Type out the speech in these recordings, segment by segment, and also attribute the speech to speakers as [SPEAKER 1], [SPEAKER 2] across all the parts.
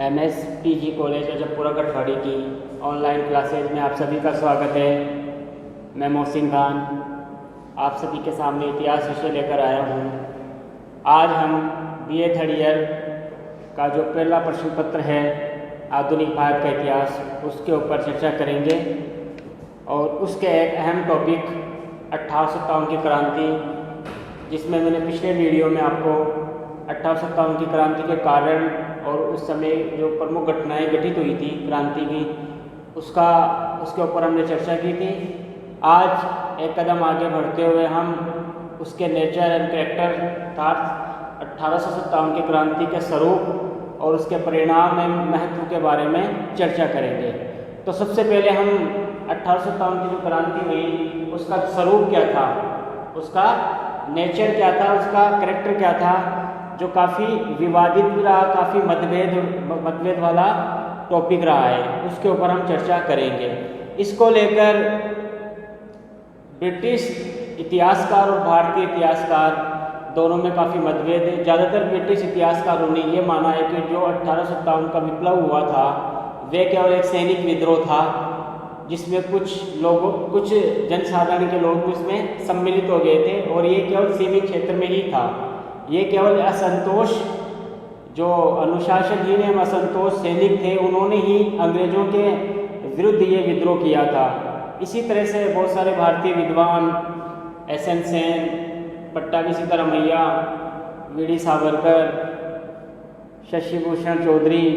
[SPEAKER 1] MSPG college Ajabpura कटवाड़ी की online classes में आप सभी का स्वागत है। मैं मोहसिन खान आप सभी के सामने इतिहास विषय लेकर आया हूँ। आज हम BA थर्ड ईयर का जो पहला प्रश्न पत्र है आधुनिक भारत का इतिहास, उसके ऊपर चर्चा करेंगे और उसके एक अहम टॉपिक 1857 की क्रांति, जिसमें मैंने पिछले वीडियो में आपको 1857 की क्रांति के कारण और उस समय जो प्रमुख घटनाएं घटित हुई थी क्रांति की, उसके ऊपर हमने चर्चा की थी। आज एक कदम आगे बढ़ते हुए हम उसके नेचर एंड कैरेक्टर अर्थात 1857 की क्रांति के स्वरूप और उसके परिणाम एवं महत्व के बारे में चर्चा करेंगे। तो सबसे पहले हम 1857 की जो क्रांति हुई उसका स्वरूप क्या था, उसका नेचर क्या था, उसका कैरेक्टर क्या था, जो काफ़ी विवादित भी रहा, काफ़ी मतभेद वाला टॉपिक रहा है, उसके ऊपर हम चर्चा करेंगे। इसको लेकर ब्रिटिश इतिहासकार और भारतीय इतिहासकार दोनों में काफ़ी मतभेद है। ज़्यादातर ब्रिटिश इतिहासकारों ने ये माना है कि जो 1857 का विप्लव हुआ था वे केवल एक सैनिक विद्रोह था, जिसमें कुछ जनसाधारण के लोग उसमें सम्मिलित हो गए थे और ये केवल सीमित क्षेत्र में ही था। ये केवल असंतोष, जो अनुशासनहीन एवं असंतोष सैनिक थे, उन्होंने ही अंग्रेजों के विरुद्ध ये विद्रोह किया था। इसी तरह से बहुत सारे भारतीय विद्वान SN सेन, पट्टाभी सीतारामैया, वीडी सावरकर, शशि भूषण चौधरी,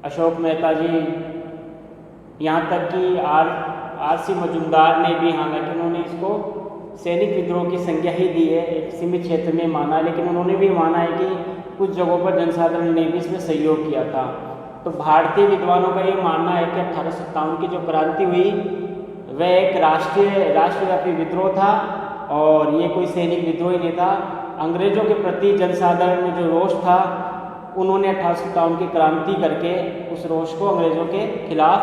[SPEAKER 1] अशोक मेहता जी, यहाँ तक कि RC मजुमदार ने भी, हालांकि उन्होंने इसको सैनिक विद्रोह की संज्ञा ही दी है, एक सीमित क्षेत्र में माना, लेकिन उन्होंने भी माना है कि कुछ जगहों पर जनसाधारण ने भी इसमें सहयोग किया था। तो भारतीय विद्वानों का ये मानना है कि 1857 की जो क्रांति हुई वह एक राष्ट्रव्यापी विद्रोह था और ये कोई सैनिक विद्रोह ही नहीं था। अंग्रेजों के प्रति जनसाधारण में जो रोष था, उन्होंने 1857 की क्रांति करके उस रोष को अंग्रेजों के खिलाफ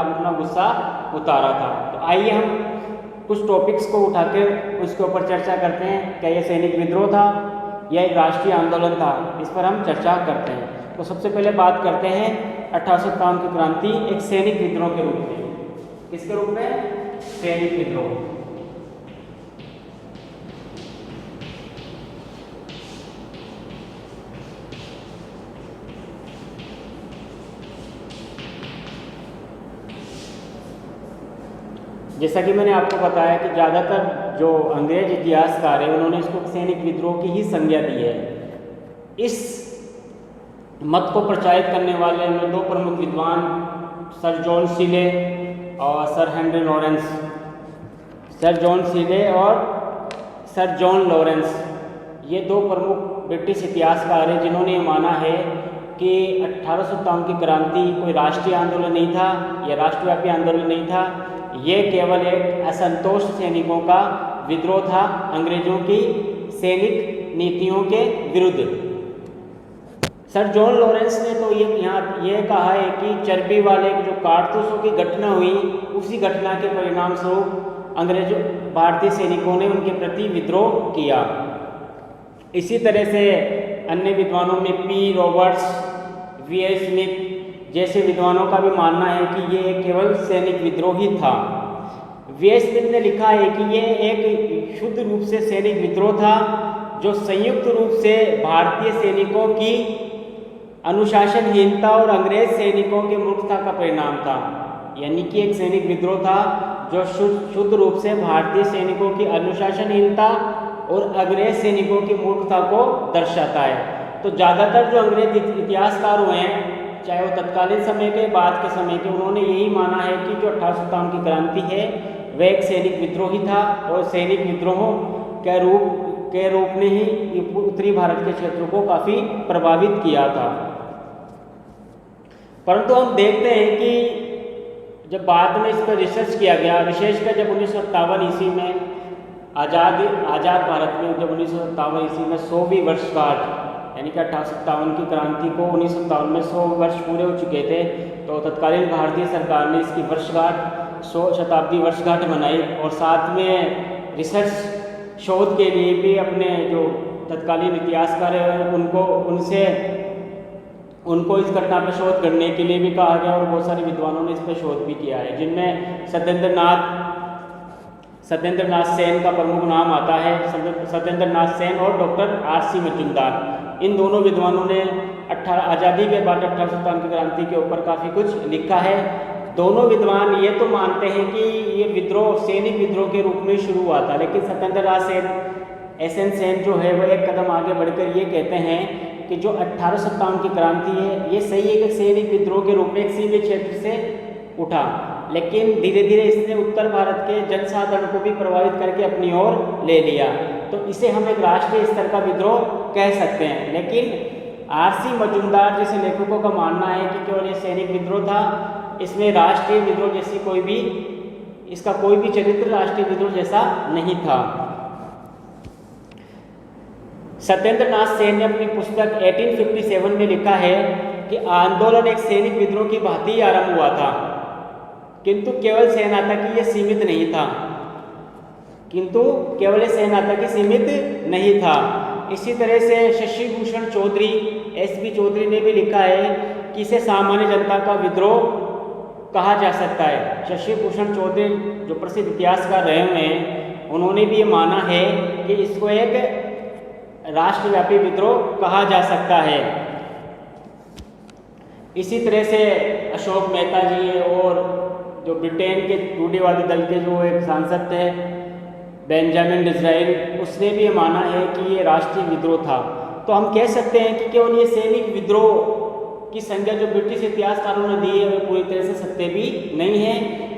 [SPEAKER 1] अपना गुस्सा उतारा था। तो आइए हम कुछ टॉपिक्स को उठाकर उसके ऊपर चर्चा करते हैं। क्या ये सैनिक विद्रोह था या एक राष्ट्रीय आंदोलन था, इस पर हम चर्चा करते हैं। तो सबसे पहले बात करते हैं 1857 की क्रांति एक सैनिक विद्रोह के रूप में। किसके रूप में? सैनिक विद्रोह। जैसा कि मैंने आपको बताया कि ज़्यादातर जो अंग्रेज इतिहासकार हैं उन्होंने इसको सैनिक विद्रोह की ही संज्ञा दी है। इस मत को प्रचारित करने वाले में दो प्रमुख विद्वान सर जॉन सीले और sir Henry Lawrence. Sir John Seeley और सर जॉन लॉरेंस ये दो प्रमुख ब्रिटिश इतिहासकार हैं जिन्होंने ये माना है कि 1857 की क्रांति कोई राष्ट्रीय आंदोलन नहीं था या राष्ट्रव्यापी आंदोलन नहीं था, ये केवल एक असंतोष सैनिकों का विद्रोह था अंग्रेजों की सैनिक नीतियों के विरुद्ध। सर जॉन लॉरेंस ने तो ये कहा है कि चर्बी वाले जो कारतूसों की घटना हुई, उसी घटना के परिणाम स्वरूप भारतीय सैनिकों ने उनके प्रति विद्रोह किया। इसी तरह से अन्य विद्वानों में P. Roberts, V.A. स्मिथ जैसे विद्वानों का भी मानना है कि ये केवल सैनिक विद्रोह ही था। V.A. स्मिथ ने लिखा है कि ये एक शुद्ध रूप से सैनिक विद्रोह था जो संयुक्त रूप से भारतीय सैनिकों की अनुशासनहीनता और अंग्रेज सैनिकों के मूर्खता का परिणाम था। यानी कि एक सैनिक विद्रोह था जो शुद्ध रूप से भारतीय सैनिकों की अनुशासनहीनता और अंग्रेज सैनिकों की मूर्खता को दर्शाता है। तो ज़्यादातर जो अंग्रेज इतिहासकार हुए हैं, चाहे वो तत्कालीन समय के बाद के समय के, उन्होंने यही माना है कि जो 1857 की क्रांति है वह एक सैनिक विद्रोह ही था और सैनिक विद्रोहों के रूप में ही उत्तरी भारत के क्षेत्रों को काफ़ी प्रभावित किया था। परंतु हम देखते हैं कि जब बाद में इस पर रिसर्च किया गया, विशेषकर जब 1957 ईस्वी में आज़ाद भारत में जब 1957 ईस्वी में 100वीं वर्षगांठ, यानी कि 1857 की क्रांति को 1957 में 100 वर्ष पूरे हो चुके थे, तो तत्कालीन भारतीय सरकार ने इसकी वर्षगांठ 100 शताब्दी वर्षगांठ मनाई और साथ में रिसर्च शोध के लिए भी अपने जो तत्कालीन इतिहासकार हैं उनसे उनको इस घटना पर शोध करने के लिए भी कहा गया और बहुत सारे विद्वानों ने इस पर शोध भी किया है, जिनमें सत्येंद्रनाथ सेन का प्रमुख नाम आता है। सत्येंद्रनाथ सेन और डॉक्टर आर.सी. मजूमदार, इन दोनों विद्वानों ने आज़ादी के बाद 1857 की क्रांति के ऊपर काफ़ी कुछ लिखा है। दोनों विद्वान ये तो मानते हैं कि ये विद्रोह सैनिक विद्रोह के रूप में शुरू हुआ था, लेकिन सत्येंद्रनाथ सेन, एस.एन. सेन जो है वह एक कदम आगे बढ़कर ये कहते हैं कि जो 1857 की क्रांति है ये सही है कि सैनिक विद्रोह के रूप में एक सीमित क्षेत्र से उठा, लेकिन धीरे धीरे इसने उत्तर भारत के जनसाधारण को भी प्रभावित करके अपनी ओर ले लिया, तो इसे हम एक राष्ट्रीय स्तर का विद्रोह कह सकते हैं। लेकिन आर.सी. मजूमदार जैसे लेखकों का मानना है कि केवल ये सैनिक विद्रोह था, इसमें राष्ट्रीय विद्रोह जैसी इसका कोई भी चरित्र राष्ट्रीय विद्रोह जैसा नहीं था। सत्येंद्रनाथ सेन ने अपनी पुस्तक 1857 में लिखा है कि आंदोलन एक सैनिक विद्रोह की भांति आरंभ हुआ था, किंतु केवल सेना तक ही ये सीमित नहीं था। इसी तरह से शशि भूषण चौधरी, एस.बी. चौधरी ने भी लिखा है कि इसे सामान्य जनता का विद्रोह कहा जा सकता है। शशि भूषण चौधरी जो प्रसिद्ध इतिहासकार रहे हुए हैं, उन्होंने भी ये माना है कि इसको एक राष्ट्रव्यापी विद्रोह कहा जा सकता है। इसी तरह से अशोक मेहता जी और जो ब्रिटेन के रूढ़िवादी दल के जो एक सांसद थे बेंजामिन डिज़राइल, उसने भी ये माना है कि ये राष्ट्रीय विद्रोह था। तो हम कह सकते हैं कि केवल ये सैनिक विद्रोह की संज्ञा जो ब्रिटिश इतिहासकारों ने दी है वो पूरी तरह से सत्य भी नहीं है।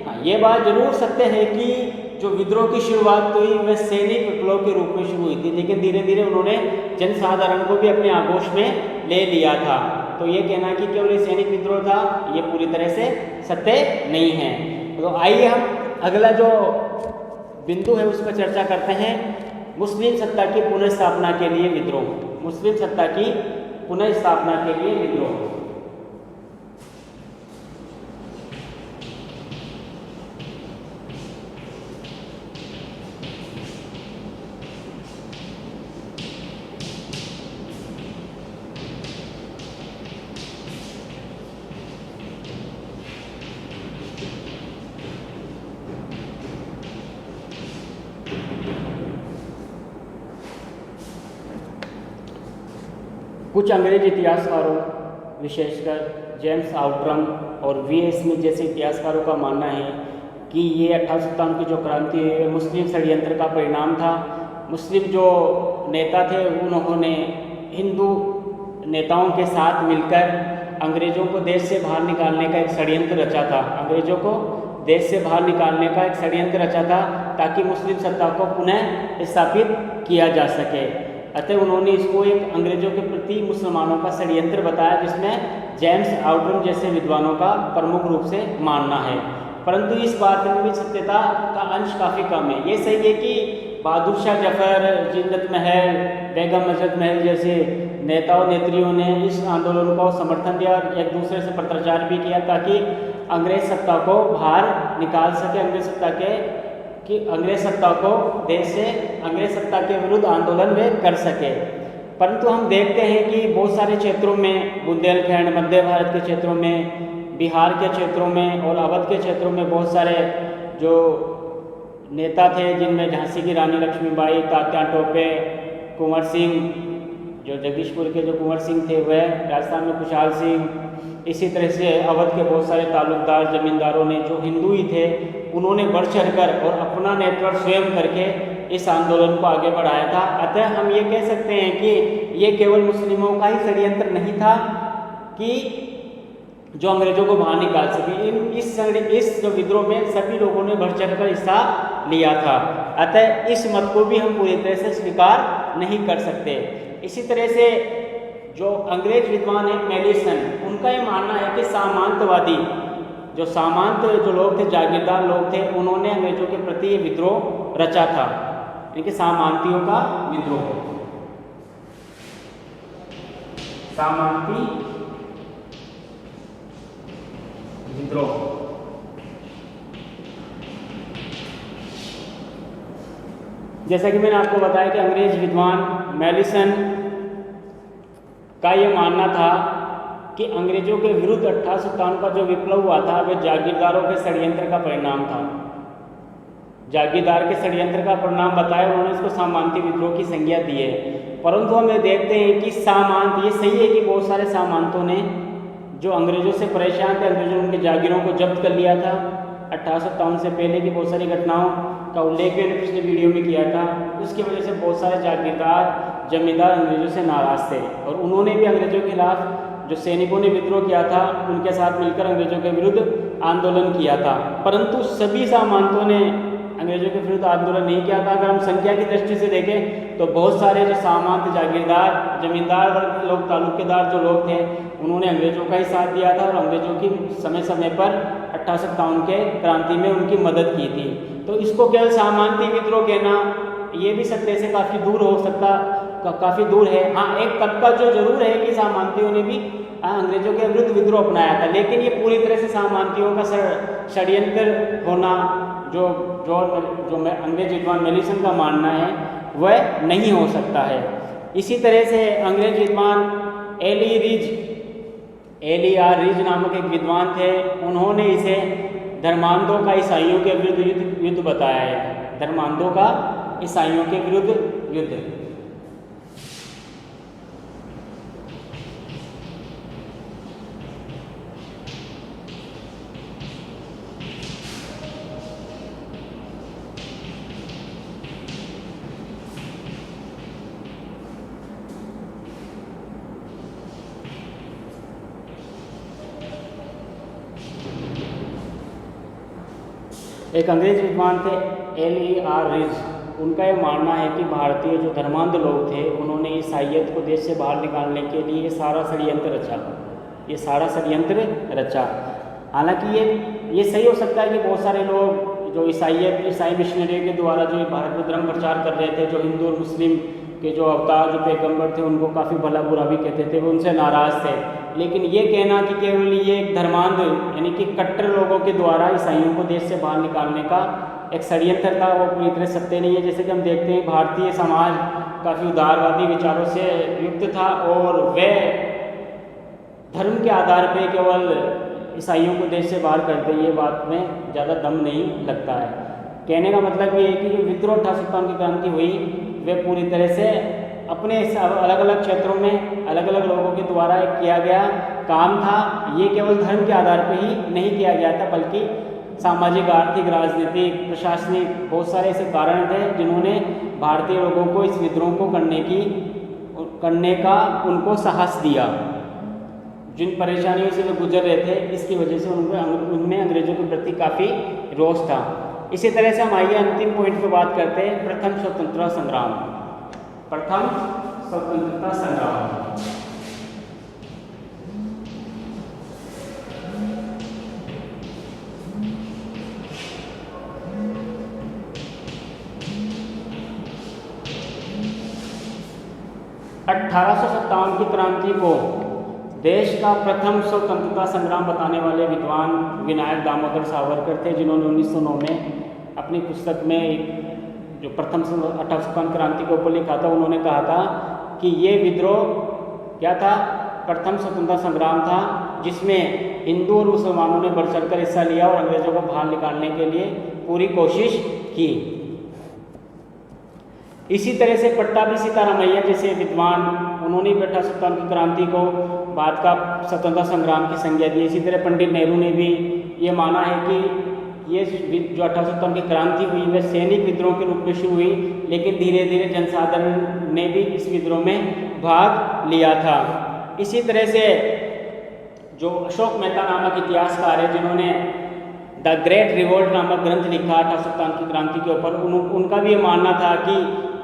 [SPEAKER 1] हाँ, ये बात जरूर सत्य है कि जो विद्रोह की शुरुआत हुई वह सैनिक विप्लव के रूप में शुरू हुई थी, लेकिन धीरे धीरे उन्होंने जनसाधारण को भी अपने आगोश में ले लिया था। तो ये कहना कि केवल ये सैनिक विद्रोह था, ये पूरी तरह से सत्य नहीं है। तो आइए हम अगला जो बिंदु है उस पर चर्चा करते हैं, मुस्लिम सत्ता की पुनर्स्थापना के लिए विद्रोह। मुस्लिम सत्ता की पुनर्स्थापना के लिए विद्रोह। कुछ अंग्रेज इतिहासकारों, विशेषकर जेम्स आउट्रम और वी.ए. स्मिथ जैसे इतिहासकारों का मानना है कि ये 1857 की जो क्रांति है मुस्लिम षड्यंत्र का परिणाम था। मुस्लिम जो नेता थे उन्होंने हिंदू नेताओं के साथ मिलकर अंग्रेज़ों को देश से बाहर निकालने का एक षड्यंत्र रचा था। अंग्रेज़ों को देश से बाहर निकालने का एक षड्यंत्र रचा था ताकि मुस्लिम सत्ता को पुनः स्थापित किया जा सके। अतः उन्होंने इसको एक अंग्रेजों के प्रति मुसलमानों का षड्यंत्र बताया, जिसमें जेम्स आउट्रम जैसे विद्वानों का प्रमुख रूप से मानना है। परंतु इस बात में भी सत्यता का अंश काफ़ी कम है। ये सही है कि बहादुर शाह जफर, जिन्नत महल, बेगम नजरत महल जैसे नेताओं नेत्रियों ने इस आंदोलन को समर्थन दिया और एक दूसरे से पत्राचार भी किया ताकि अंग्रेज सत्ता को बाहर निकाल सके, अंग्रेज सत्ता को देश से अंग्रेज सत्ता के विरुद्ध आंदोलन वे कर सके। परंतु हम देखते हैं कि बहुत सारे क्षेत्रों में, बुंदेलखंड, मध्य भारत के क्षेत्रों में, बिहार के क्षेत्रों में और अवध के क्षेत्रों में बहुत सारे जो नेता थे, जिनमें झांसी की रानी लक्ष्मीबाई, तात्या टोपे, कुंवर सिंह, जो जगदीशपुर के जो कुंवर सिंह थे वह, राजस्थान में खुशहाल सिंह, इसी तरह से अवध के बहुत सारे तालुकदार, जमींदारों ने जो हिंदू ही थे उन्होंने बढ़ चढ़कर और अपना नेतृत्व स्वयं करके इस आंदोलन को आगे बढ़ाया था। अतः हम ये कह सकते हैं कि ये केवल मुस्लिमों का ही षड्यंत्र नहीं था कि जो अंग्रेजों को बाहर निकाल सके। इस जो विद्रोह में सभी लोगों ने बढ़ चढ़कर हिस्सा लिया था। अतः इस मत को भी हम पूरी तरह से स्वीकार नहीं कर सकते। इसी तरह से जो अंग्रेज विद्वान है मेलिसन, उनका ये मानना है कि सामंतवादी जो लोग थे, जागीरदार लोग थे, उन्होंने अंग्रेजों के प्रति ये विद्रोह रचा था, यानी कि सामंतियों का विद्रोह, सामंती विद्रोह। जैसा कि मैंने आपको बताया कि अंग्रेज विद्वान मेलिसन का ये मानना था कि अंग्रेजों के विरुद्ध 1857 का जो विप्लव हुआ था वह जागीरदारों के षड्यंत्र का परिणाम था। जागीरदार के षड्यंत्र का परिणाम बताया, उन्होंने इसको सामंती विद्रोह की संज्ञा दी है। परंतु हमें देखते हैं कि सामंत, ये सही है कि बहुत सारे सामंतों ने जो अंग्रेजों से परेशान थे, अंग्रेजों ने उनके जागीरों को जब्त कर लिया था। 1857 से पहले की बहुत सारी घटनाओं का उल्लेख मैंने पिछले वीडियो में किया था। उसकी वजह से बहुत सारे जागीरदार जमींदार अंग्रेजों से नाराज थे और उन्होंने भी अंग्रेजों के खिलाफ, जो सैनिकों ने विद्रोह किया था उनके साथ मिलकर अंग्रेजों के विरुद्ध आंदोलन किया था। परंतु सभी सामंतों ने अंग्रेजों के विरुद्ध आंदोलन नहीं किया था। अगर हम संख्या की दृष्टि से देखें तो बहुत सारे जो सामंत, जागीरदार, जमींदार वर्ग के लोग, तालुकेदार जो लोग थे, उन्होंने अंग्रेजों का ही साथ दिया था और अंग्रेजों की समय समय पर 1857 के क्रांति में उनकी मदद की थी। तो इसको केवल सामंती विद्रोह कहना ये भी सत्य से काफ़ी दूर हो सकता, काफ़ी दूर है। हाँ, एक तबका जो जरूर है कि सामंतियों ने भी अंग्रेजों के विरुद्ध विद्रोह अपनाया था, लेकिन ये पूरी तरह से सामंतियों का षड्यंत्र होना जो अंग्रेज विद्वान मेलिसन का मानना है वह नहीं हो सकता है। इसी तरह से अंग्रेज विद्वान एली आर रिज नामक एक विद्वान थे, उन्होंने इसे धर्मांधों का ईसाइयों के विरुद्ध युद्ध बताया है। धर्मांधों का ईसाइयों के विरुद्ध युद्ध। एक अंग्रेज विद्वान थे एली आर रिज, उनका ये मानना है कि भारतीय जो धर्मांध लोग थे उन्होंने ईसाइयत को देश से बाहर निकालने के लिए सारा षड्यंत्र रचा। हालांकि ये सही हो सकता है कि बहुत सारे लोग जो ईसाई मिशनरियों के द्वारा जो भारत में धर्म प्रचार कर रहे थे, जो हिंदू और मुस्लिम के जो अवतार, जो पैगंबर थे, उनको काफ़ी भला बुरा भी कहते थे, वो उनसे नाराज़ थे। लेकिन ये कहना कि केवल ये एक धर्मांध यानी कि कट्टर लोगों के द्वारा ईसाइयों को देश से बाहर निकालने का एक षड्यंत्र था, वो पूरी तरह सत्य नहीं है। जैसे कि हम देखते हैं भारतीय समाज काफ़ी उदारवादी विचारों से युक्त था और वह धर्म के आधार पर केवल ईसाइयों को देश से बाहर करते, ये बात में ज़्यादा दम नहीं लगता है। कहने का मतलब ये है कि जो विद्रोह 1857 की क्रांति हुई वे पूरी तरह से अपने अलग अलग क्षेत्रों में अलग अलग लोगों के द्वारा एक किया गया काम था। ये केवल धर्म के आधार पर ही नहीं किया गया था, बल्कि सामाजिक, आर्थिक, राजनीतिक, प्रशासनिक बहुत सारे ऐसे कारण थे जिन्होंने भारतीय लोगों को इस विद्रोह को करने का उनको साहस दिया। जिन परेशानियों से वे गुजर रहे थे, इसकी वजह से उनमें अंग्रेजों के प्रति काफ़ी रोष था। इसी तरह से हम आइए अंतिम पॉइंट पर बात करते हैं, प्रथम स्वतंत्रता संग्राम। प्रथम स्वतंत्रता संग्राम। (1857) की क्रांति को देश का प्रथम स्वतंत्रता संग्राम बताने वाले विद्वान विनायक दामोदर सावरकर थे, जिन्होंने 1909 में अपनी पुस्तक में जो प्रथम 1857 क्रांति के ऊपर लिखा था, उन्होंने कहा था कि ये विद्रोह क्या था? प्रथम स्वतंत्रता संग्राम था, जिसमें हिंदू और मुसलमानों ने बढ़ चढ़कर हिस्सा लिया और अंग्रेजों को बाहर निकालने के लिए पूरी कोशिश की। इसी तरह से पट्टाभी सीतारामैया जैसे विद्वान, उन्होंने भी 1857 की क्रांति को बाद का स्वतंत्रता संग्राम की संज्ञा दी। इसी तरह पंडित नेहरू ने भी ये माना है कि ये जो 1857 की क्रांति हुई वह सैनिक विद्रोह के रूप में शुरू हुई, लेकिन धीरे धीरे जनसाधारण ने भी इस विद्रोह में भाग लिया था। इसी तरह से जो अशोक मेहता नामक इतिहासकार है, जिन्होंने द ग्रेट रिवोल्ट नामक ग्रंथ लिखा 1857 की क्रांति के ऊपर, उनका भी ये मानना था कि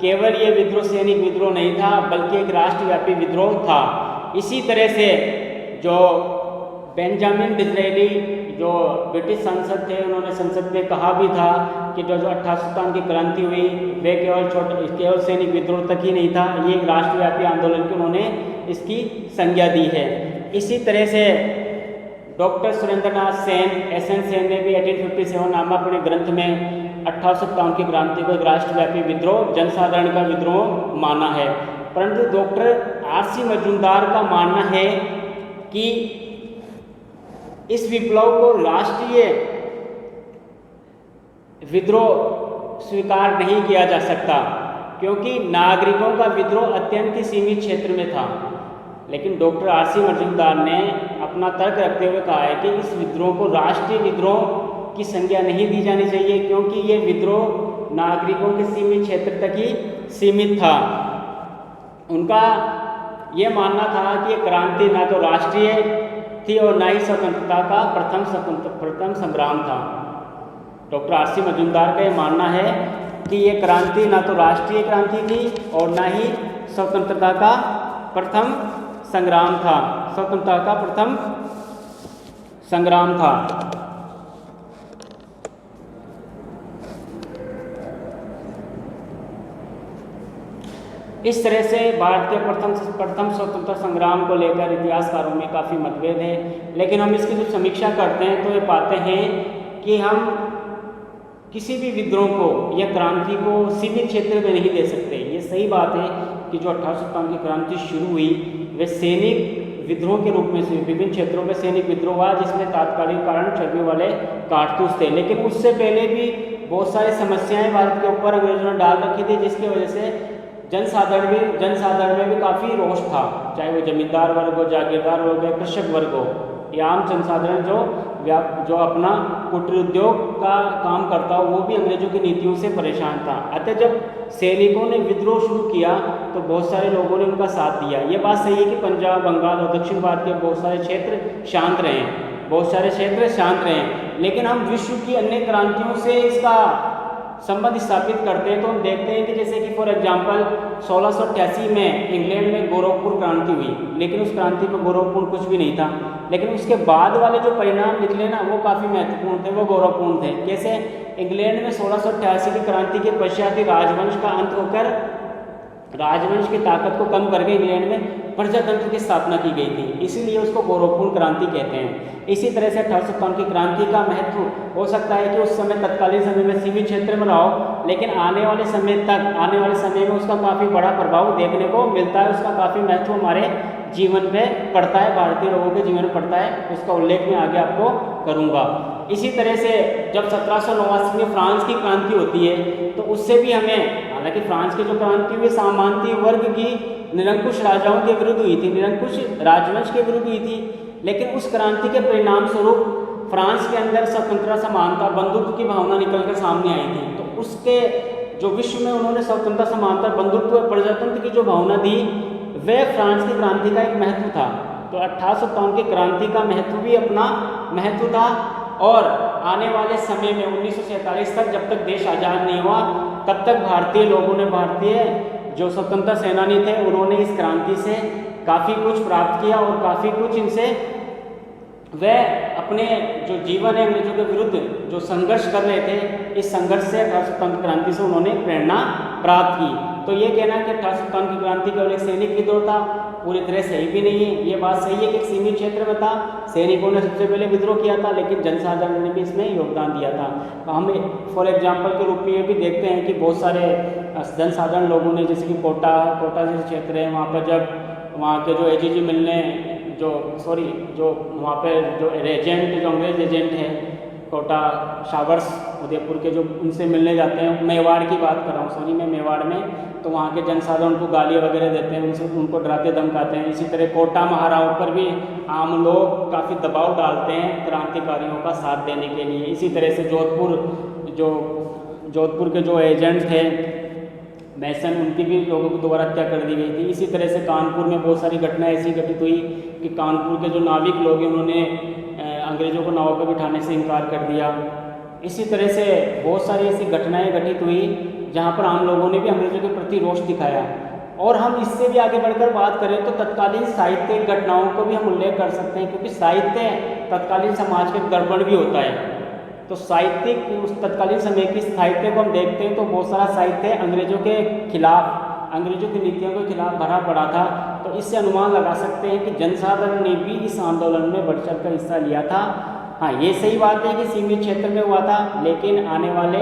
[SPEAKER 1] केवल ये विद्रोह सैनिक विद्रोह नहीं था, बल्कि एक राष्ट्रव्यापी विद्रोह था। इसी तरह से जो बेंजामिन डिज़रायली जो ब्रिटिश सांसद थे, उन्होंने संसद में कहा भी था कि जो 1857 की क्रांति हुई वे केवल सैनिक विद्रोह तक ही नहीं था, ये एक राष्ट्रव्यापी आंदोलन की उन्होंने इसकी संज्ञा दी है। इसी तरह से डॉक्टर सुरेंद्रनाथ सेन, SN सेन ने भी 1857 नामक अपने ग्रंथ में 1857 की क्रांति को एक राष्ट्रव्यापी विद्रोह, जनसाधारण का विद्रोह माना है। परंतु डॉक्टर RC मजूमदार का मानना है कि इस विप्लव को राष्ट्रीय विद्रोह स्वीकार नहीं किया जा सकता, क्योंकि नागरिकों का विद्रोह अत्यंत ही सीमित क्षेत्र में था। लेकिन डॉक्टर आर.सी. मजूमदार ने अपना तर्क रखते हुए कहा है कि इस विद्रोह को राष्ट्रीय विद्रोह की संज्ञा नहीं दी जानी चाहिए, क्योंकि ये विद्रोह नागरिकों के सीमित क्षेत्र तक ही सीमित था। उनका ये मानना था कि ये क्रांति ना तो राष्ट्रीय थी और ना ही स्वतंत्रता का प्रथम संग्राम था। Doctor RC. मजूमदार का ये मानना है कि ये क्रांति ना तो राष्ट्रीय क्रांति थी और ना ही स्वतंत्रता का प्रथम संग्राम था, स्वतंत्रता का प्रथम संग्राम था। इस तरह से भारत के प्रथम स्वतंत्रता संग्राम को लेकर इतिहासकारों में काफ़ी मतभेद है, लेकिन हम इसकी जो समीक्षा करते हैं तो ये पाते हैं कि हम किसी भी विद्रोह को या क्रांति को सीमित क्षेत्र में नहीं दे सकते। ये सही बात है कि जो 1857 की क्रांति शुरू हुई वे सैनिक विद्रोह के रूप में से विभिन्न क्षेत्रों में सैनिक विद्रोह हुआ, जिसमें तात्कालिक कारण चर्बी वाले कारतूस थे। लेकिन उससे पहले भी बहुत सारी समस्याएं भारत के ऊपर अंग्रेजों ने डाल रखी थी, जिसकी वजह से जनसाधारण में भी काफ़ी रोष था, चाहे वो जमींदार वर्ग हो, जागीरदार वर्ग हो, कृषक वर्ग हो या आम जनसाधारण जो अपना कुटीर उद्योग का काम करता हो, वो भी अंग्रेजों की नीतियों से परेशान था। अतः जब सैनिकों ने विद्रोह शुरू किया तो बहुत सारे लोगों ने उनका साथ दिया। ये बात सही है कि पंजाब, बंगाल और दक्षिण भारत के बहुत सारे क्षेत्र शांत रहे, लेकिन हम विश्व की अन्य क्रांतियों से इसका संबंध स्थापित करते हैं तो हम देखते हैं कि जैसे कि फॉर एग्जांपल 1688 में इंग्लैंड में गोरखपुर क्रांति हुई, लेकिन उस क्रांति में गोरखपुर कुछ भी नहीं था। लेकिन उसके बाद वाले जो परिणाम निकले ना, वो काफ़ी महत्वपूर्ण थे, वो गौरवपूर्ण थे। कैसे? इंग्लैंड में 1688 की क्रांति के पश्चात ही राजवंश का अंत होकर राजवंश की ताकत को कम करके इंग्लैंड में प्रजातंत्र की स्थापना की गई थी, इसीलिए उसको गौरवपूर्ण क्रांति कहते हैं। इसी तरह से 1857 की क्रांति का महत्व हो सकता है कि उस समय तत्कालीन समय में सीमित क्षेत्र में रहा हो, लेकिन आने वाले समय में उसका काफ़ी बड़ा प्रभाव देखने को मिलता है, उसका काफ़ी महत्व हमारे जीवन पे पड़ता है, भारतीय लोगों के जीवन में पड़ता है। उसका उल्लेख मैं आगे आपको करूँगा। इसी तरह से जब 1789 में फ्रांस की क्रांति होती है तो उससे भी हमें, हालांकि फ्रांस की जो क्रांति हुई सामंती वर्ग की निरंकुश राजाओं के विरुद्ध हुई थी, निरंकुश राजवंश के विरुद्ध हुई थी, लेकिन उस क्रांति के परिणाम स्वरूप फ्रांस के अंदर स्वतंत्रता, समानता, बंधुत्व की भावना निकलकर सामने आई थी। तो उसके जो विश्व में उन्होंने स्वतंत्रता, समानता, बंधुत्व और प्रजातंत्र की जो भावना दी, वह फ्रांस की क्रांति का एक महत्व था। तो 1857 की क्रांति का महत्व भी अपना महत्व था। और आने वाले समय में 1947 तक, जब तक देश आज़ाद नहीं हुआ, तब तक भारतीय लोगों ने, भारतीय जो स्वतंत्रता सेनानी थे, उन्होंने इस क्रांति से काफ़ी कुछ प्राप्त किया और काफ़ी कुछ इनसे वह अपने जो जीवन है अंग्रेजों के विरुद्ध जो संघर्ष कर रहे थे, इस संघर्ष से 1857 क्रांति से उन्होंने प्रेरणा प्राप्त की। तो ये कहना कि 1857 की क्रांति केवल एक सैनिक विद्रोह था, पूरी तरह सही भी नहीं है। ये बात सही है कि एक सीमित क्षेत्र में था, सैनिकों ने सबसे पहले विद्रोह किया था, लेकिन जनसाधारण ने भी इसमें योगदान दिया था। तो हम फॉर एग्जांपल के रूप में ये भी देखते हैं कि बहुत सारे जनसाधारण लोगों ने, जैसे कि कोटा जैसे क्षेत्र है, वहाँ पर जब वहाँ के जो एजीजी मिलने जो वहाँ पे जो एजेंट, जो अंग्रेज एजेंट हैं कोटा, शावर्स, उदयपुर के, जो उनसे मिलने जाते हैं, मेवाड़ की बात कर रहा हूँ, मैं मेवाड़ में, तो वहाँ के जनसाधारण उनको गालियाँ वगैरह देते हैं, उनको डराते धमकाते हैं। इसी तरह कोटा महाराव पर भी आम लोग काफ़ी दबाव डालते हैं क्रांतिकारियों का साथ देने के लिए। इसी तरह से जोधपुर के जो एजेंट थे मैसन, उनकी भी लोगों को दोबारा हत्या कर दी गई थी। इसी तरह से कानपुर में बहुत सारी घटनाएं ऐसी घटित हुई कि कानपुर के जो नाविक लोग हैं, उन्होंने अंग्रेज़ों को नाव पर बिठाने से इनकार कर दिया। इसी तरह से बहुत सारी ऐसी घटनाएं घटित हुई जहां पर आम लोगों ने भी अंग्रेज़ों के प्रति रोष दिखाया। और हम इससे भी आगे बढ़कर बात करें तो तत्कालीन साहित्यिक घटनाओं को भी हम उल्लेख कर सकते हैं, क्योंकि साहित्य तत्कालीन समाज के दर्पण भी होता है। तो साहित्यिक, उस तत्कालीन समय की साहित्य को हम देखते हैं तो बहुत सारा साहित्य अंग्रेज़ों के खिलाफ, अंग्रेज़ों की नीतियों के खिलाफ भरा पड़ा था। तो इससे अनुमान लगा सकते हैं कि जनसाधारण ने भी इस आंदोलन में बढ़ चढ़ कर हिस्सा लिया था। हाँ, ये सही बात है कि सीमित क्षेत्र में हुआ था, लेकिन आने वाले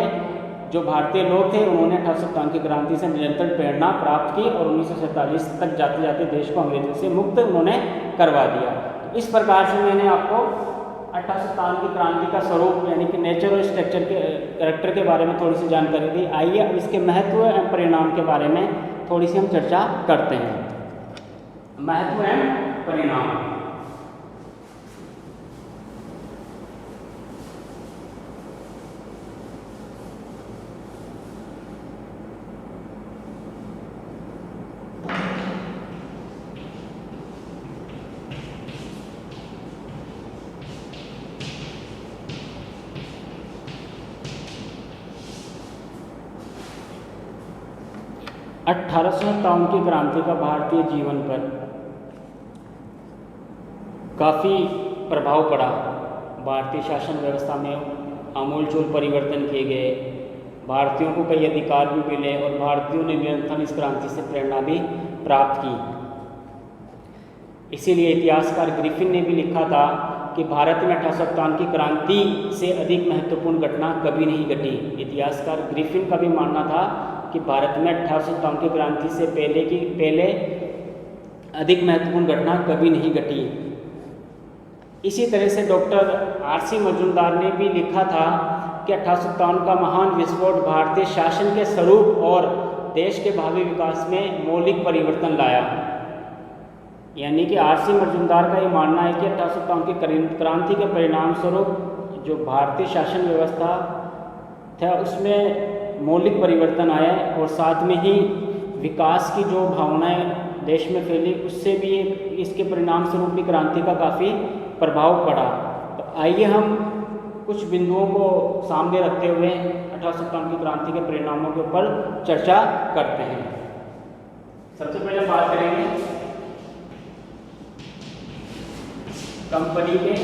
[SPEAKER 1] जो भारतीय लोग थे, उन्होंने 1857 की क्रांति से निरंतर प्रेरणा प्राप्त की और 1947 तक जाते जाते देश को अंग्रेजों से मुक्त उन्होंने करवा दिया। इस प्रकार से मैंने आपको 1857 की क्रांति का स्वरूप यानी कि नेचर और स्ट्रक्चर के कैरेक्टर के बारे में थोड़ी सी जानकारी दी। आइए अब इसके महत्व एवं परिणाम के बारे में थोड़ी सी हम चर्चा करते हैं। महत्व एवं परिणाम। 1857 की क्रांति का भारतीय जीवन पर काफ़ी प्रभाव पड़ा। भारतीय शासन व्यवस्था में आमूलचूल परिवर्तन किए गए, भारतीयों को कई अधिकार भी मिले और भारतीयों ने निरंतर इस क्रांति से प्रेरणा भी प्राप्त की। इसीलिए इतिहासकार ग्रिफिन ने भी लिखा था कि भारत में 1857 की क्रांति से अधिक महत्वपूर्ण घटना कभी नहीं घटी। इतिहासकार ग्रिफिन का भी मानना था कि भारत में 1857 की क्रांति से पहले अधिक महत्वपूर्ण घटना कभी नहीं घटी। इसी तरह से डॉक्टर आर.सी. मजूमदार ने भी लिखा था कि 1857 का महान विस्फोट भारतीय शासन के स्वरूप और देश के भावी विकास में मौलिक परिवर्तन लाया। यानी कि आर.सी. मजूमदार का ये मानना है कि 1857 की क्रांति के परिणाम स्वरूप जो भारतीय शासन व्यवस्था था उसमें मौलिक परिवर्तन आया और साथ में ही विकास की जो भावनाएं देश में फैली उससे भी इसके परिणाम स्वरूप भी क्रांति का काफ़ी प्रभाव पड़ा। तो आइए हम कुछ बिंदुओं को सामने रखते हुए 1857 की क्रांति के परिणामों के ऊपर चर्चा करते हैं। सबसे पहले बात करेंगे कंपनी के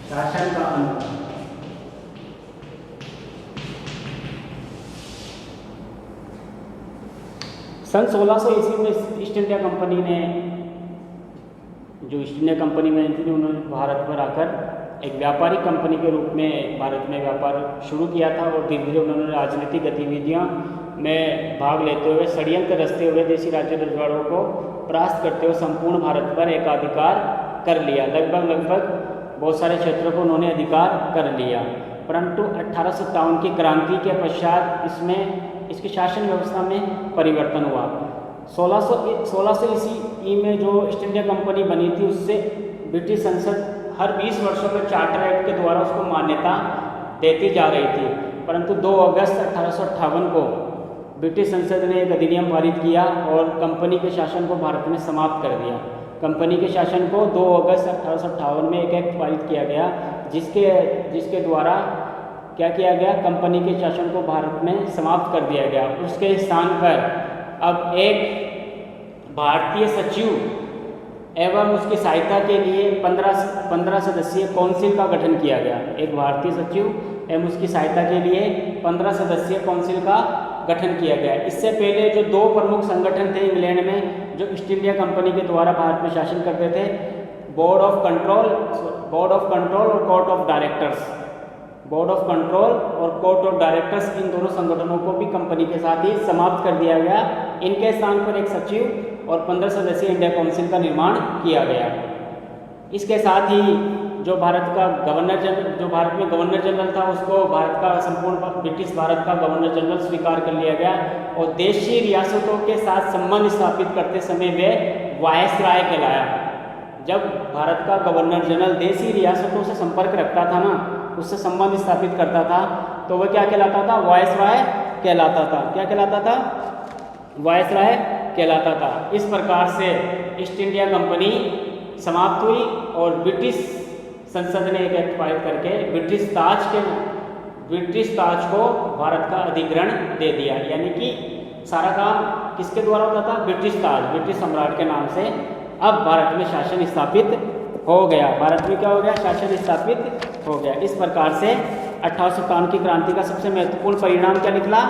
[SPEAKER 1] शासन का अंत। सन 1600 ईस्वी में ईस्ट इंडिया कंपनी ने जो ईस्ट इंडिया कंपनी बनी थी उन्होंने भारत पर आकर एक व्यापारिक कंपनी के रूप में भारत में व्यापार शुरू किया था और धीरे धीरे उन्होंने राजनीतिक गतिविधियों में भाग लेते हुए षड्यंत्र रचते हुए देशी राज्य रजवाड़ों को परास्त करते हुए संपूर्ण भारत पर एकाधिकार कर लिया। लगभग बहुत सारे क्षेत्रों को उन्होंने अधिकार कर लिया। परंतु 1857 की क्रांति के पश्चात इसकी शासन व्यवस्था में परिवर्तन हुआ। 1600 ईस्वी में जो ईस्ट इंडिया कंपनी बनी थी उससे ब्रिटिश संसद हर 20 वर्षों में चार्टर एक्ट के द्वारा उसको मान्यता देती जा रही थी। परंतु 2 अगस्त 1858 को ब्रिटिश संसद ने एक अधिनियम पारित किया और कंपनी के शासन को भारत में समाप्त कर दिया। कंपनी के शासन को 2 अगस्त 1858 में एक एक्ट पारित किया गया जिसके द्वारा क्या किया गया, कंपनी के शासन को भारत में समाप्त कर दिया गया। उसके स्थान पर अब एक भारतीय सचिव एवं उसकी सहायता के लिए 15 सदस्यीय काउंसिल का गठन किया गया। एक भारतीय सचिव एवं उसकी सहायता के लिए 15 सदस्यीय काउंसिल का गठन किया गया। इससे पहले जो 2 प्रमुख संगठन थे इंग्लैंड में जो ईस्ट इंडिया कंपनी के द्वारा भारत में शासन करते थे, बोर्ड ऑफ कंट्रोल और court of directors. Board of control और कोर्ट ऑफ डायरेक्टर्स, इन दोनों संगठनों को भी कंपनी के साथ ही समाप्त कर दिया गया। इनके स्थान पर एक सचिव और 15 सदस्यीय इंडिया काउंसिल का निर्माण किया गया। इसके साथ ही जो भारत में गवर्नर जनरल था उसको भारत का संपूर्ण ब्रिटिश भारत का गवर्नर जनरल स्वीकार कर लिया गया और देशी रियासतों के साथ संबंध स्थापित करते समय वे वायसराय कहलाया। जब भारत का गवर्नर जनरल देशी रियासतों से संपर्क रखता था ना, उससे संबंध स्थापित करता था, तो वह क्या कहलाता था, वायसराय कहलाता था। क्या कहलाता था, वायसराय कहलाता था। इस प्रकार से ईस्ट इंडिया कंपनी समाप्त हुई और ब्रिटिश संसद ने एक एक्ट पारित करके ब्रिटिश ताज को भारत का अधिग्रहण दे दिया। यानी कि सारा काम किसके द्वारा होता था, ब्रिटिश ताज, ब्रिटिश सम्राट के नाम से अब भारत में शासन स्थापित हो गया। भारत में क्या हो गया, शासन स्थापित हो गया। इस प्रकार से 1857 की क्रांति का सबसे महत्वपूर्ण परिणाम क्या निकला,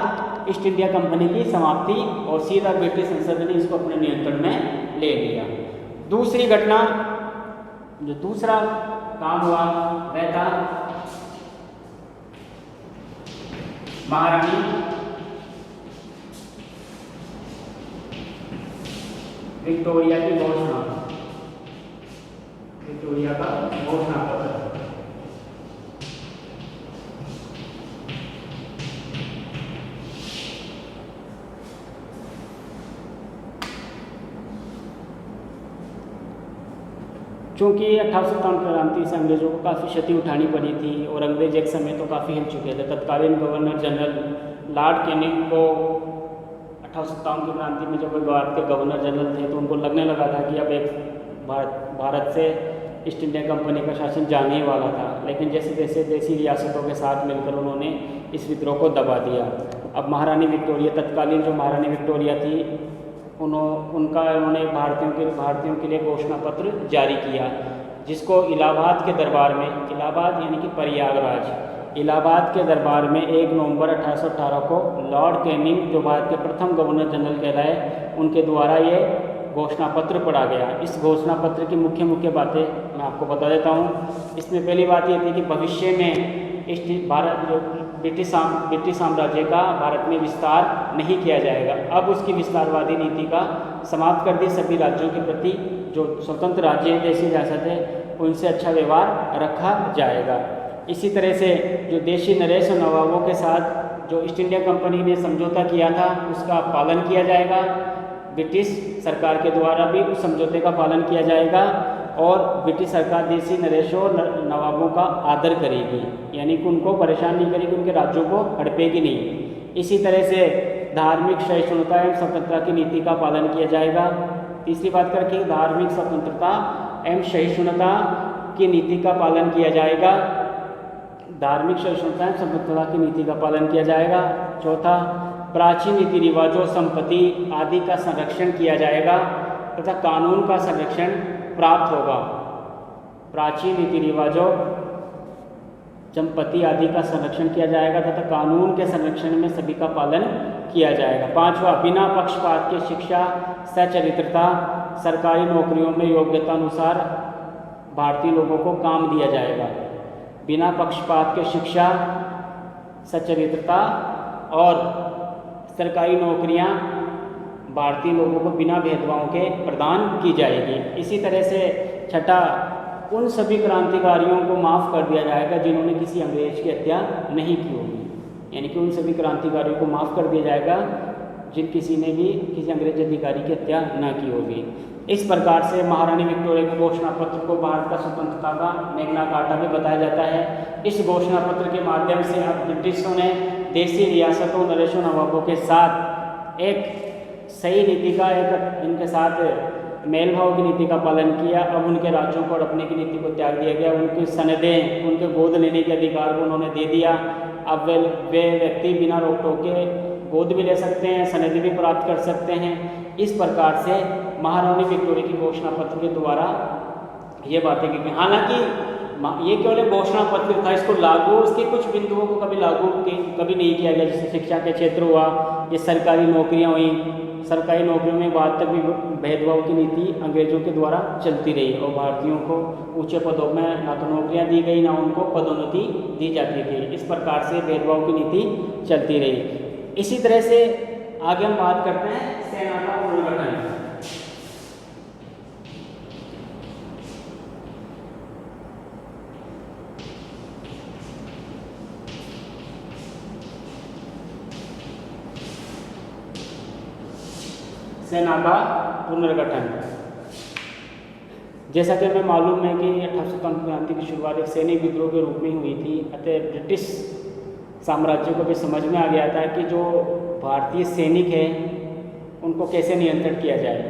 [SPEAKER 1] ईस्ट इंडिया कंपनी की समाप्ति और सीधा ब्रिटिश संसद ने इसको अपने नियंत्रण में ले लिया। दूसरी घटना, जो दूसरा काम हुआ वह था महारानी विक्टोरिया की घोषणा, विक्टोरिया का घोषणा पत्र। चूँकि 1857 क्रांति से अंग्रेज़ों को काफ़ी क्षति उठानी पड़ी थी और अंग्रेज एक समय तो काफ़ी हिल चुके थे, तत्कालीन गवर्नर जनरल लॉर्ड कैनिंग को 1857 की क्रांति में जब वे भारत के गवर्नर जनरल थे तो उनको लगने लगा था कि अब एक भारत से ईस्ट इंडिया कंपनी का शासन जाने ही वाला था। लेकिन जैसे जैसे देसी रियासतों के साथ मिलकर उन्होंने इस विद्रोह को दबा दिया। अब महारानी विक्टोरिया, तत्कालीन जो महारानी विक्टोरिया थी, उन्होंने भारतीयों के लिए घोषणा पत्र जारी किया, जिसको इलाहाबाद के दरबार में, इलाहाबाद यानी कि प्रयागराज, इलाहाबाद के दरबार में 1 नवंबर 1818 को लॉर्ड कैनिंग, जो भारत के प्रथम गवर्नर जनरल कहलाए, उनके द्वारा ये घोषणा पत्र पढ़ा गया। इस घोषणा पत्र की मुख्य मुख्य बातें मैं आपको बता देता हूँ। इसमें पहली बात ये थी कि भविष्य में ब्रिटिश साम्राज्य का भारत में विस्तार नहीं किया जाएगा। अब उसकी विस्तारवादी नीति का समाप्त कर दी। सभी राज्यों के प्रति जो स्वतंत्र राज्य हैं, देशी रियासत है, उनसे अच्छा व्यवहार रखा जाएगा। इसी तरह से जो देशी नरेश और नवाबों के साथ जो ईस्ट इंडिया कंपनी ने समझौता किया था, उसका पालन किया जाएगा। ब्रिटिश सरकार के द्वारा भी उस समझौते का पालन किया जाएगा और ब्रिटिश सरकार देशी नरेशों और नवाबों का आदर करेगी, यानी कि उनको परेशान नहीं करेगी, उनके राज्यों को हड़पेगी नहीं। इसी तरह से धार्मिक सहिष्णुता एवं स्वतंत्रता की नीति का पालन किया जाएगा। तीसरी बात करके धार्मिक स्वतंत्रता एवं सहिष्णुता की नीति का पालन किया जाएगा। धार्मिक सहिष्णुता एवं स्वतंत्रता की नीति का पालन किया जाएगा। चौथा, प्राचीन रीति रिवाजों, संपत्ति आदि का संरक्षण किया जाएगा तथा कानून का संरक्षण प्राप्त होगा। प्राचीन रीति रिवाजों, संपत्ति आदि का संरक्षण किया जाएगा तथा कानून के संरक्षण में सभी का पालन किया जाएगा। पांचवा, बिना पक्षपात के शिक्षा, सचरित्रता, सरकारी नौकरियों में योग्यता अनुसार भारतीय लोगों को काम दिया जाएगा। बिना पक्षपात के शिक्षा, सचरित्रता और सरकारी नौकरियां भारतीय लोगों को बिना भेदभाव के प्रदान की जाएगी। इसी तरह से छठा, उन सभी क्रांतिकारियों को माफ़ कर दिया जाएगा जिन्होंने किसी अंग्रेज की हत्या नहीं की होगी, यानी कि उन सभी क्रांतिकारियों को माफ़ कर दिया जाएगा जिन किसी ने भी किसी अंग्रेज अधिकारी की हत्या न की होगी। इस प्रकार से महारानी विक्टोरिया के घोषणा पत्र को भारत का स्वतंत्रता का मैग्ना कार्टा भी बताया जाता है। इस घोषणा पत्र के माध्यम से अब ब्रिटिशों ने देशी रियासतों, नरेशों, नवाबों के साथ एक सही नीति का, एक इनके साथ मेल भाव की नीति का पालन किया। अब उनके राज्यों को हड़पने की नीति को त्याग दिया गया। उनकी सनदें, उनके गोद लेने के अधिकार को उन्होंने दे दिया। अब वे व्यक्ति बिना रोक टोक के गोद भी ले सकते हैं, सनदें भी प्राप्त कर सकते हैं। इस प्रकार से महारानी विक्टोरिया की घोषणा पत्र के द्वारा ये बातें की गई। हालांकि ये केवल एक घोषणा पत्र था, इसको लागू, उसके कुछ बिंदुओं को कभी नहीं किया गया, जैसे शिक्षा के क्षेत्र हुआ, ये सरकारी नौकरियां हुई। सरकारी नौकरियों में बाद तक भी भेदभाव की नीति अंग्रेजों के द्वारा चलती रही और भारतीयों को ऊंचे पदों में ना तो नौकरियां दी गई, ना उनको पदोन्नति दी जाती थी। इस प्रकार से भेदभाव की नीति चलती रही। इसी तरह से आगे हम बात करते हैं सेना का पुनर्गठन। सेना का पुनर्गठन, जैसा कि हमें मालूम है कि 1857 क्रांति की शुरुआत एक सैनिक विद्रोह के रूप में हुई थी। अतः ब्रिटिश साम्राज्य को भी समझ में आ गया था कि जो भारतीय सैनिक हैं उनको कैसे नियंत्रण किया जाए,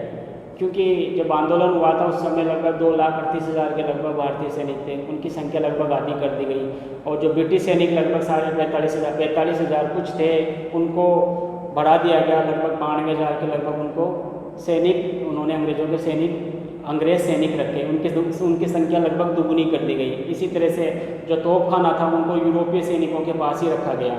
[SPEAKER 1] क्योंकि जब आंदोलन हुआ था उस समय लगभग 2,38,000 के लगभग भारतीय सैनिक थे। उनकी संख्या लगभग आधी कर दी गई और जो ब्रिटिश सैनिक लगभग 45,000 कुछ थे, उनको बढ़ा दिया गया। लगभग 92,000 के लगभग उनको सैनिक, उन्होंने अंग्रेजों के अंग्रेज सैनिक रखे, उनकी संख्या लगभग दुगुनी कर दी गई। इसी तरह से जो तोपखाना था उनको यूरोपीय सैनिकों के पास ही रखा गया।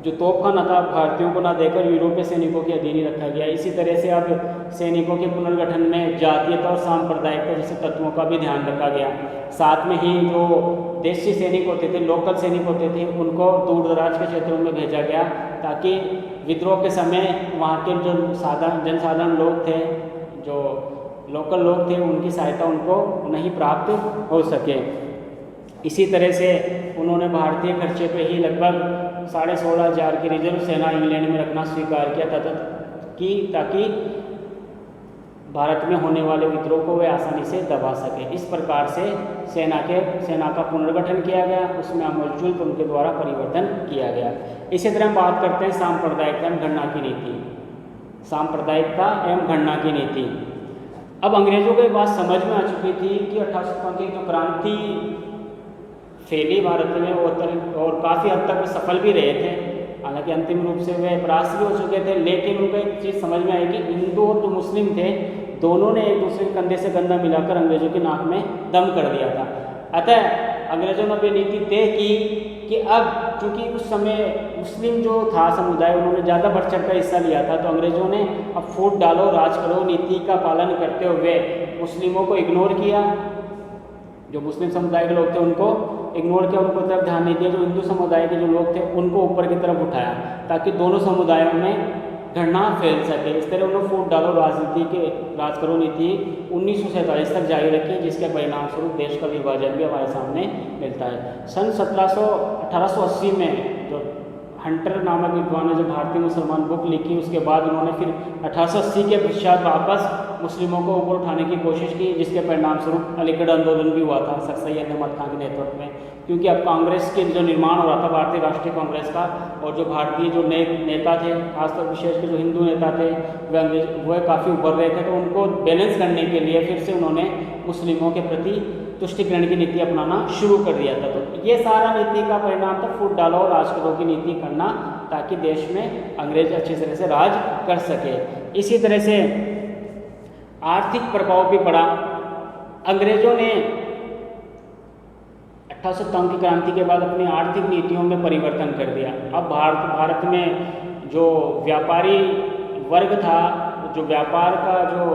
[SPEAKER 1] जो तोपखाना था भारतीयों को ना देकर यूरोपीय सैनिकों के अधीन ही रखा गया। इसी तरह से अब सैनिकों के पुनर्गठन में जातीयता और सांप्रदायिकता जैसे तत्वों का भी ध्यान रखा गया। साथ में ही जो देशी सैनिक होते थे, लोकल सैनिक होते थे, उनको दूर दराज के क्षेत्रों में भेजा गया ताकि विद्रोह के समय वहाँ के जो जनसाधारण लोग थे, जो लोकल लोग थे उनकी सहायता उनको नहीं प्राप्त हो सके। इसी तरह से उन्होंने भारतीय खर्चे पे ही लगभग 16,500 की रिजर्व सेना इंग्लैंड में रखना स्वीकार किया था ताकि भारत में होने वाले विद्रोह को वे आसानी से दबा सके। इस प्रकार से सेना का पुनर्गठन किया गया, उसमें अमूलचूल उनके द्वारा परिवर्तन किया गया। इसी तरह हम बात करते हैं सांप्रदायिकता एवं गणना की नीति। सांप्रदायिकता एवं गणना की नीति। अब अंग्रेजों को ये बात समझ में आ चुकी थी कि 1857 की जो क्रांति फैली भारत में और काफ़ी हद तक सफल भी रहे थे, हालांकि अंतिम रूप से वे परास्त भी हो चुके थे, लेकिन उनको एक चीज़ समझ में आई कि हिंदू और जो मुस्लिम थे दोनों ने एक दूसरे के कंधे से कंधा मिलाकर अंग्रेजों की नाक में दम कर दिया था। अतः अंग्रेजों ने ये नीति तय की कि अब चूंकि उस समय मुस्लिम जो था समुदाय उन्होंने ज़्यादा बढ़ चढ़ कर हिस्सा लिया था, तो अंग्रेजों ने अब फूट डालो राज करो नीति का पालन करते हुए मुस्लिमों को इग्नोर किया। जो मुस्लिम समुदाय के लोग थे उनको इग्नोर किया, उनको तरफ ध्यान नहीं दिया। जो हिंदू समुदाय के जो लोग थे उनको ऊपर की तरफ उठाया ताकि दोनों समुदायों में घृणा फैल सके। इस तरह उन्होंने फूट डालो राज करो नीति 1947 तक जारी रखी, जिसके परिणाम स्वरूप देश का विभाजन भी हमारे सामने मिलता है। सन 1880 में जो हंटर नामक विद्वान ने जो भारतीय मुसलमान बुक लिखी, उसके बाद उन्होंने फिर 1880 के पश्चात वापस मुस्लिमों को ऊपर उठाने की कोशिश की, जिसके परिणाम स्वरूप अलीगढ़ आंदोलन भी हुआ था सर सैयद अहमद खान के नेतृत्व में। क्योंकि अब कांग्रेस के जो निर्माण हो रहा था भारतीय राष्ट्रीय कांग्रेस का, और जो भारतीय जो नेता थे खासतौर विशेष कर जो हिंदू नेता थे वह काफ़ी उभर रहे थे, तो उनको बैलेंस करने के लिए फिर से उन्होंने मुस्लिमों के प्रति तुष्टिकरण की नीति अपनाना शुरू कर दिया था। तो ये सारा नीति का परिणाम था फूट डालो और राज करो की नीति करना, ताकि देश में अंग्रेज अच्छी तरह से राज कर सके। इसी तरह से आर्थिक प्रभाव भी पड़ा। अंग्रेजों ने 1857 की क्रांति के बाद अपनी आर्थिक नीतियों में परिवर्तन कर दिया। अब भारत में जो व्यापारी वर्ग था, जो व्यापार का जो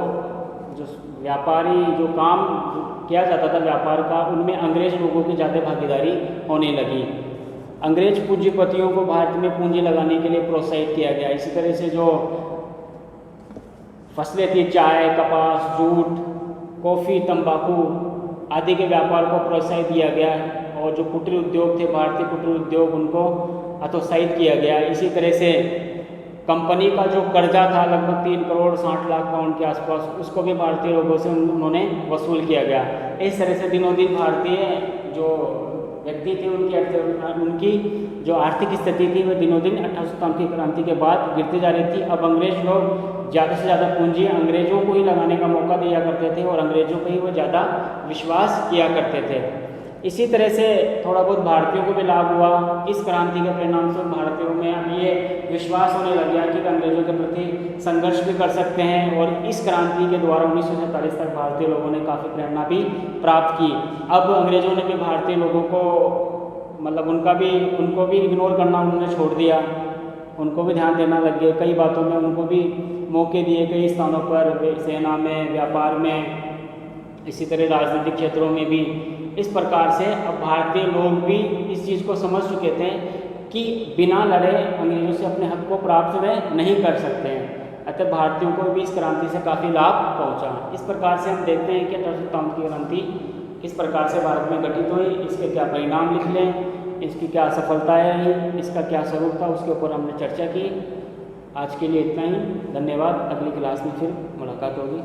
[SPEAKER 1] व्यापारी जो काम किया जाता था व्यापार का, उनमें अंग्रेज लोगों की ज़्यादा भागीदारी होने लगी। अंग्रेज पूंजीपतियों को भारत में पूंजी लगाने के लिए प्रोत्साहित किया गया। इसी तरह से जो फसलें थी, चाय, कपास, जूट, कॉफ़ी, तंबाकू आदि के व्यापार को प्रोत्साहित दिया गया, और जो कुटीर उद्योग थे भारतीय कुटीर उद्योग उनको हतोत्साहित किया गया। इसी तरह से कंपनी का जो कर्जा था लगभग 3 करोड़ 60 लाख पाउंड के आसपास, उसको भी भारतीय लोगों से उन्होंने वसूल किया गया। इस तरह से दिनों दिन भारतीय जो व्यक्ति थे उनकी जो आर्थिक स्थिति थी वह दिनों दिन 1857 की क्रांति के बाद गिरती जा रही थी। अब अंग्रेज लोग ज़्यादा से ज़्यादा पूंजी अंग्रेजों को ही लगाने का मौका दिया करते थे, और अंग्रेजों पर ही वो ज़्यादा विश्वास किया करते थे। इसी तरह से थोड़ा बहुत भारतीयों को भी लाभ हुआ। इस क्रांति के परिणाम से भारतीयों में ये विश्वास होने लग गया कि अंग्रेजों के प्रति संघर्ष भी कर सकते हैं, और इस क्रांति के द्वारा 1947 तक भारतीय लोगों ने काफ़ी प्रेरणा भी प्राप्त की। अब अंग्रेजों ने भी भारतीय लोगों को मतलब उनको भी इग्नोर करना उन्होंने छोड़ दिया, उनको भी ध्यान देना लग गए। कई बातों में उनको भी मौके दिए, कई स्थानों पर सेना में, व्यापार में, इसी तरह राजनीतिक क्षेत्रों में भी। इस प्रकार से अब भारतीय लोग भी इस चीज़ को समझ चुके थे कि बिना लड़े अंग्रेजों से अपने हक को प्राप्त वे नहीं कर सकते हैं। अतः भारतीयों को भी इस क्रांति से काफ़ी लाभ पहुंचा। इस प्रकार से हम देखते हैं कि 1857 की क्रांति किस प्रकार से भारत में घटित हुई, इसके क्या परिणाम लिख लें, इसकी क्या सफलताएँ रही, इसका क्या स्वरूप था, उसके ऊपर हमने चर्चा की। आज के लिए इतना ही, धन्यवाद। अगली क्लास में फिर मुलाकात होगी।